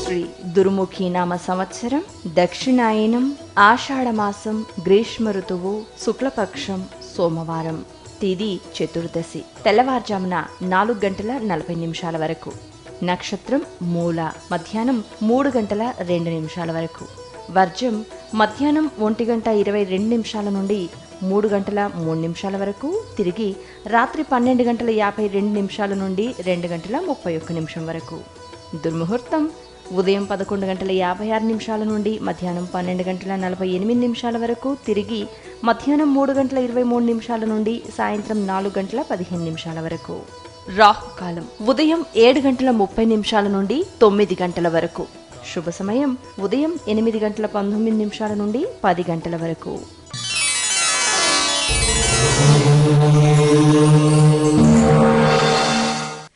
శ్రీ దుర్ముఖి నామ సంవత్సరం దక్షిణాయనం ఆషాఢమాసం గ్రీష్మ ఋతువు శుక్లపక్షం సోమవారం. తేదీ చతుర్దశి. తెల్లవారుజామున 4:40 వరకు. నక్షత్రం మూల. మధ్యాహ్నం 3:02 వరకు. వర్జం మధ్యాహ్నం 1:22 నుండి 3:03 వరకు. తిరిగి రాత్రి 12:52 నుండి 2:31 వరకు. దుర్ముహూర్తం ఉదయం 11:56 నుండి మధ్యాహ్నం 12:48 వరకు. తిరిగి మధ్యాహ్నం 3:23 నుండి సాయంత్రం 4:15 వరకు. రాహుకాలం ఉదయం 7:30 నుండి 9 గంటల వరకు. శుభ సమయం ఉదయం 8:19 నుండి 10 గంటల వరకు.